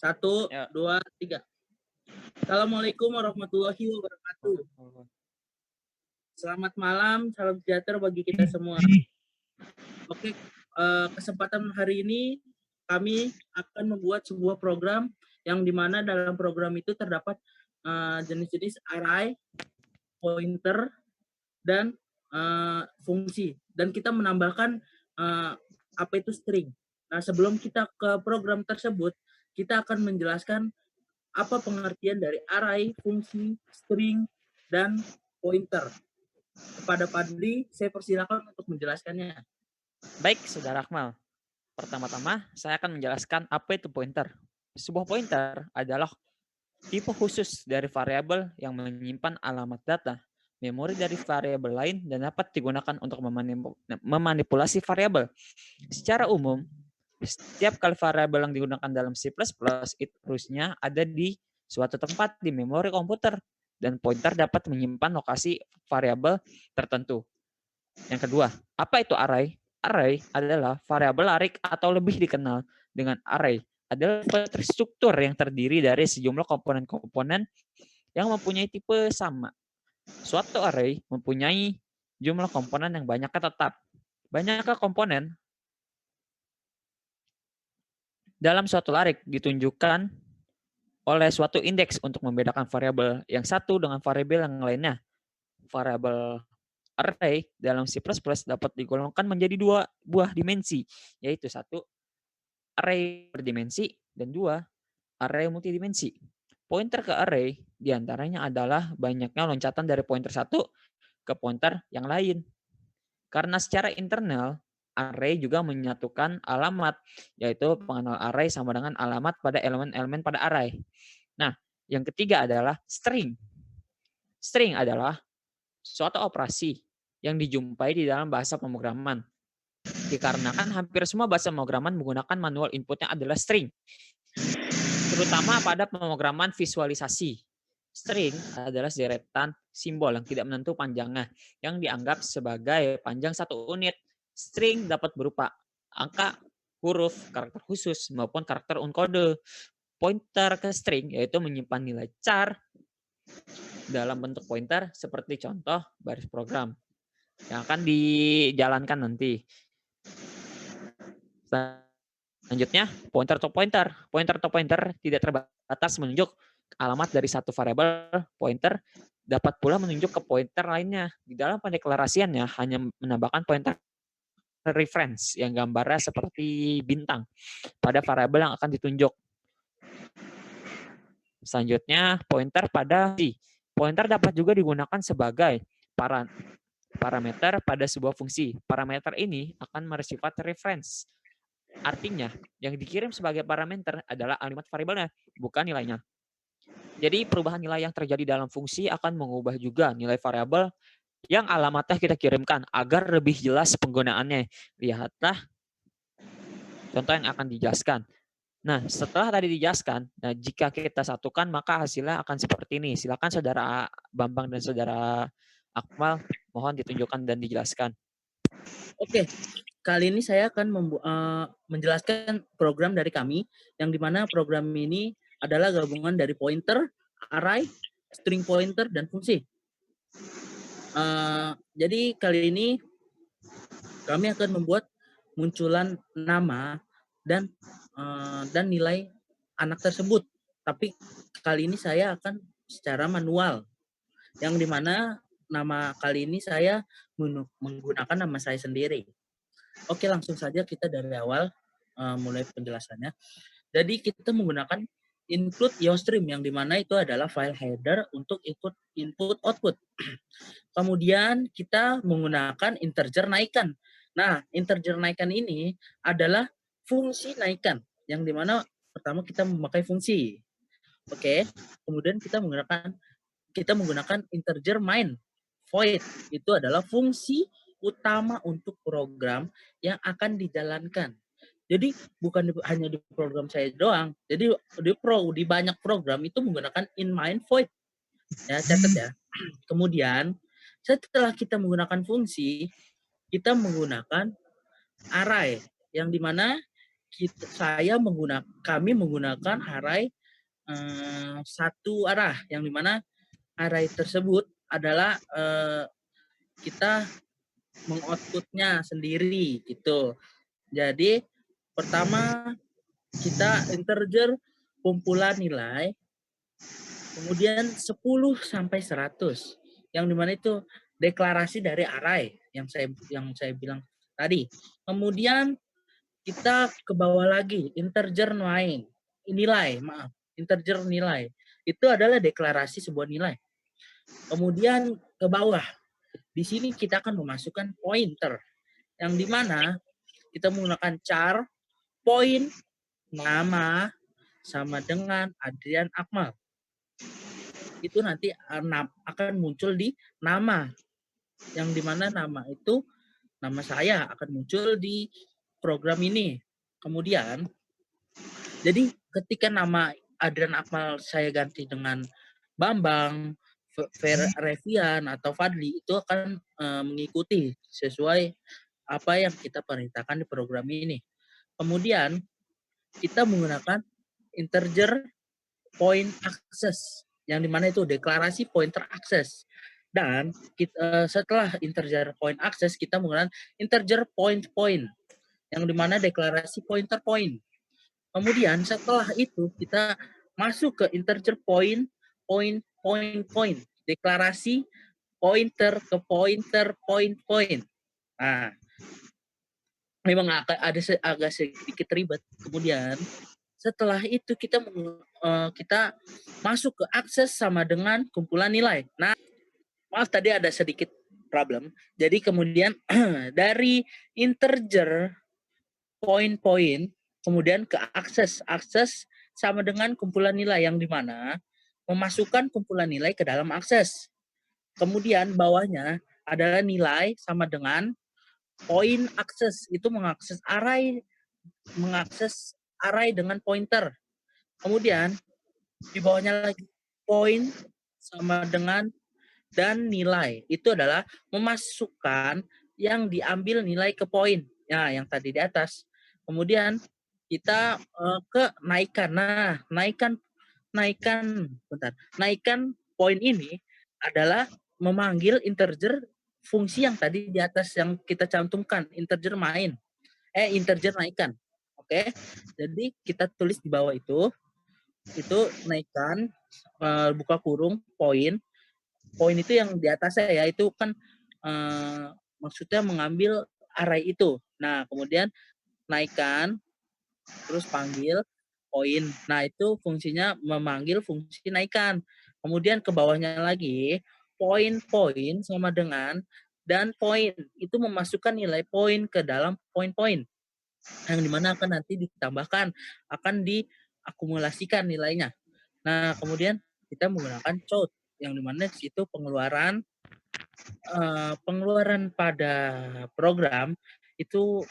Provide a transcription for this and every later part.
1, Ya. 2, 3. Assalamualaikum warahmatullahi wabarakatuh. Selamat malam, salam sejahtera bagi kita semua. Oke, kesempatan hari ini kami akan membuat sebuah program yang dimana dalam program itu terdapat jenis-jenis array, pointer, dan fungsi. Dan kita menambahkan apa itu string. Nah, sebelum kita ke program tersebut, kita akan menjelaskan apa pengertian dari array, fungsi, string, dan pointer. Kepada Padli, saya persilakan untuk menjelaskannya. Baik, Saudara Akmal. Pertama-tama, saya akan menjelaskan apa itu pointer. Sebuah pointer adalah tipe khusus dari variabel yang menyimpan alamat data, memori dari variabel lain, dan dapat digunakan untuk memanipulasi variabel. Secara umum, setiap kali variabel yang digunakan dalam C++ itu harusnya ada di suatu tempat di memori komputer, dan pointer dapat menyimpan lokasi variabel tertentu. Yang kedua, apa itu array? Array adalah variabel array atau lebih dikenal dengan array adalah struktur yang terdiri dari sejumlah komponen-komponen yang mempunyai tipe sama. Suatu array mempunyai jumlah komponen yang banyaknya tetap. Banyaknya komponen dalam suatu array ditunjukkan oleh suatu indeks untuk membedakan variabel yang satu dengan variabel yang lainnya. Variabel array dalam C++ dapat digolongkan menjadi dua buah dimensi, yaitu satu array berdimensi dan dua array multidimensi. Pointer ke array diantaranya adalah banyaknya loncatan dari pointer satu ke pointer yang lain. Karena secara internal, array juga menyatukan alamat, yaitu pengenal array sama dengan alamat pada elemen-elemen pada array. Nah, yang ketiga adalah string. String adalah suatu operasi yang dijumpai di dalam bahasa pemrograman. Dikarenakan hampir semua bahasa pemrograman menggunakan manual inputnya adalah string, terutama pada pemrograman visualisasi. String adalah deretan simbol yang tidak menentu panjangnya, yang dianggap sebagai panjang satu unit. String dapat berupa angka, huruf, karakter khusus, maupun karakter unkode. Pointer ke string yaitu menyimpan nilai char dalam bentuk pointer seperti contoh baris program yang akan dijalankan nanti. Selanjutnya, pointer to pointer. Pointer to pointer tidak terbatas menunjuk alamat dari satu variabel. Pointer dapat pula menunjuk ke pointer lainnya. Di dalam pendeklarasiannya hanya menambahkan pointer reference yang gambarnya seperti bintang pada variabel yang akan ditunjuk. Selanjutnya, pointer pada fungsi. Pointer dapat juga digunakan sebagai parameter pada sebuah fungsi. Parameter ini akan bersifat reference. Artinya, yang dikirim sebagai parameter adalah alamat variabelnya, bukan nilainya. Jadi, perubahan nilai yang terjadi dalam fungsi akan mengubah juga nilai variabel yang alamatnya kita kirimkan agar lebih jelas penggunaannya. Lihatlah contoh yang akan dijelaskan. Nah, setelah tadi dijelaskan, nah jika kita satukan maka hasilnya akan seperti ini. Silakan Saudara Bambang dan Saudara Akmal, mohon ditunjukkan dan dijelaskan. Oke, kali ini saya akan menjelaskan program dari kami, yang dimana program ini adalah gabungan dari pointer, array, string pointer, dan fungsi. Jadi kali ini kami akan membuat munculan nama dan nilai anak tersebut. Tapi kali ini saya akan secara manual, yang dimana nama kali ini saya menggunakan nama saya sendiri. Oke, langsung saja kita dari awal mulai penjelasannya. Jadi kita menggunakan include youstream, yang dimana itu adalah file header untuk ikut input output. Kemudian kita menggunakan integer naikkan. Nah, integer naikkan ini adalah fungsi naikkan, yang dimana pertama kita memakai fungsi. Oke, kemudian kita menggunakan integer main. Void itu adalah fungsi utama untuk program yang akan dijalankan. Jadi bukan hanya di program saya doang. Jadi di banyak program itu menggunakan in main void. Ya, catat ya. Kemudian setelah kita menggunakan fungsi, kita menggunakan array, yang dimana kami menggunakan array satu arah, yang dimana array tersebut adalah kita mengoutputnya sendiri gitu. Jadi pertama kita integer kumpulan nilai, kemudian 10 sampai 100, yang dimana itu deklarasi dari array yang saya bilang tadi. Kemudian kita ke bawah lagi, integer integer nilai. Itu adalah deklarasi sebuah nilai. Kemudian ke bawah, di sini kita akan memasukkan pointer, yang dimana kita menggunakan char point nama sama dengan Adrian Akmal. Itu nanti akan muncul di nama, yang dimana nama itu, nama saya akan muncul di program ini. Kemudian, jadi ketika nama Adrian Akmal saya ganti dengan Bambang, Revian, atau Fadli, itu akan mengikuti sesuai apa yang kita perintahkan di program ini. Kemudian, kita menggunakan integer point access, yang dimana itu deklarasi pointer access. Dan setelah integer point access, kita menggunakan integer point, yang dimana deklarasi pointer point. Kemudian setelah itu kita masuk ke integer point, deklarasi pointer ke pointer, point. Nah, memang agak sedikit ribet. Kemudian setelah itu kita masuk ke akses sama dengan kumpulan nilai. Nah, maaf tadi ada sedikit problem. Jadi kemudian dari integer point, kemudian ke akses sama dengan kumpulan nilai, yang dimana memasukkan kumpulan nilai ke dalam akses. Kemudian bawahnya adalah nilai sama dengan point akses, itu mengakses array dengan pointer. Kemudian di bawahnya lagi point sama dengan dan nilai, itu adalah memasukkan yang diambil nilai ke poin. Ya, yang tadi di atas. Kemudian kita ke naikkan. Nah, naikkan poin ini adalah memanggil integer fungsi yang tadi di atas yang kita cantumkan, integer naikkan. Oke. Jadi kita tulis di bawah itu naikkan buka kurung poin. Poin itu yang di atas ya, itu kan maksudnya mengambil array itu. Nah, kemudian naikkan, terus panggil poin. Nah, itu fungsinya memanggil fungsi naikkan. Kemudian ke bawahnya lagi, poin sama dengan dan poin. Itu memasukkan nilai poin ke dalam poin. Yang dimana akan nanti ditambahkan, akan diakumulasikan nilainya. Nah, kemudian kita menggunakan count, yang dimana di situ pengeluaran pada program itu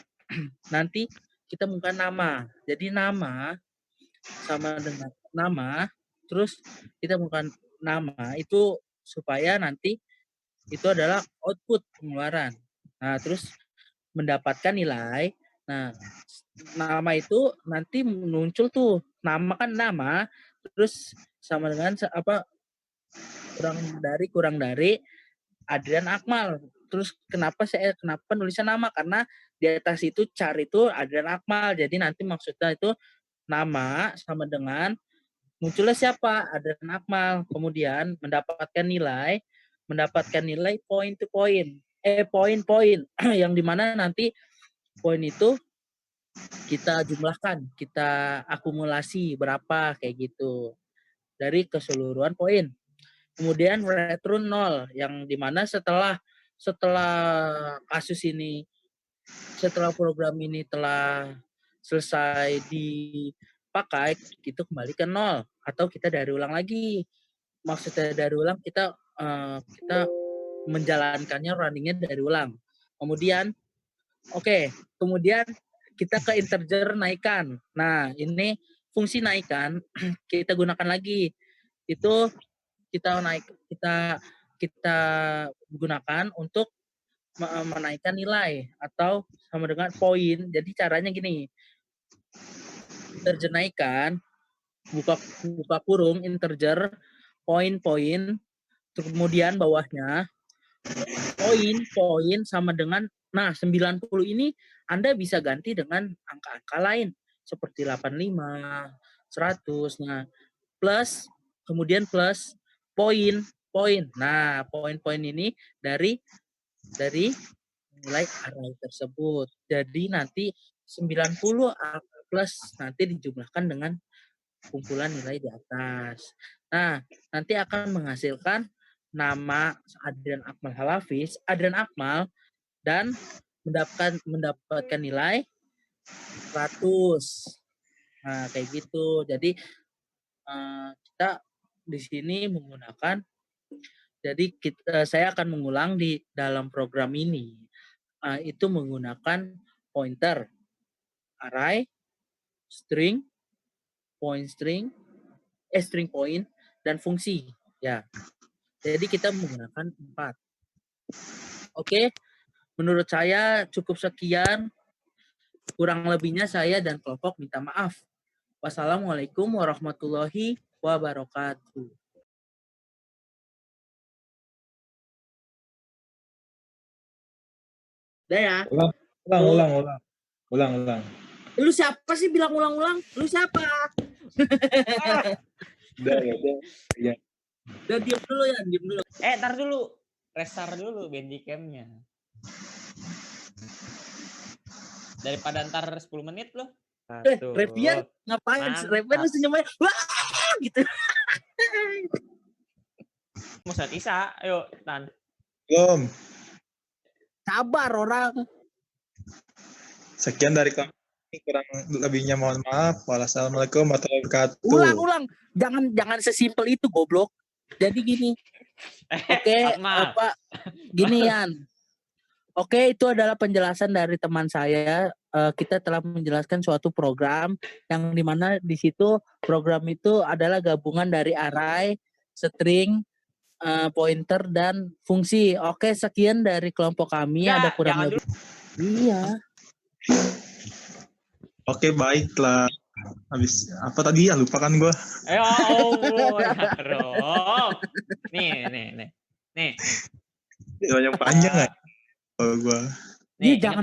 nanti kita menggunakan nama. Jadi nama sama dengan nama, terus kita menggunakan nama itu supaya nanti itu adalah output pengeluaran. Nah, terus mendapatkan nilai. Nah, nama itu nanti muncul tuh, nama kan nama, terus sama dengan kurang dari Adrian Akmal. Terus kenapa nulisnya nama? Karena di atas itu cari itu Adrian Akmal. Jadi nanti maksudnya itu nama sama dengan munculnya siapa? Adrian Akmal. Kemudian mendapatkan nilai point to point. Poin. Yang dimana nanti poin itu kita jumlahkan, kita akumulasi berapa kayak gitu dari keseluruhan poin. Kemudian return 0, yang dimana setelah program ini telah selesai dipakai, itu kembali ke 0 atau kita dari ulang lagi. Maksudnya dari ulang kita menjalankannya, runningnya dari ulang. Kemudian kemudian kita ke integer naikkan. Nah, ini fungsi naikkan kita gunakan lagi. Itu kita gunakan untuk menaikkan nilai atau sama dengan poin. Jadi caranya gini. Terjenaikan, buka kurung, integer, poin-poin, kemudian bawahnya, poin sama dengan, nah 90 ini Anda bisa ganti dengan angka-angka lain, seperti 85, 100, nah, plus, kemudian plus, poin. Nah, poin-poin ini dari nilai array tersebut. Jadi nanti 90 plus nanti dijumlahkan dengan kumpulan nilai di atas. Nah, nanti akan menghasilkan nama Adrian Akmal Halafiz, Adrian Akmal, dan mendapatkan nilai 100. Nah, kayak gitu. Jadi kita di sini menggunakan, jadi saya akan mengulang di dalam program ini. Itu menggunakan pointer, array, string, string point, dan fungsi. Ya. Jadi kita menggunakan 4. Oke, menurut saya cukup sekian. Kurang lebihnya saya dan kelompok minta maaf. Wassalamualaikum warahmatullahi wabarakatuh. Udah ya? Ulang. Lu siapa sih bilang ulang-ulang? Lu siapa? Udah. Udah diam dulu ya, diam dulu. Tar dulu. Restart dulu Bandicam-nya. Daripada ntar 10 menit loh. Revian ngapain? Revian lu senyum aja. Wah, gitu. Mau saat Isa, ayo Tan. Belum. Sabar orang. Sekian dari kami. Kurang lebihnya mohon maaf. Wassalamualaikum warahmatullahi wabarakatuh. Ulang. Jangan sesimpel itu, goblok. Jadi gini. Oke, gini Yan. Oke, itu adalah penjelasan dari teman saya. Kita telah menjelaskan suatu program yang dimana di situ program itu adalah gabungan dari array, string, pointer, dan fungsi. Oke, sekian dari kelompok kami. Ada kurang lebih. Iya. Oke, baiklah. Habis apa tadi ya, lupa kan gue. Nih. Yang panjang nggak? Gue. Nih jangan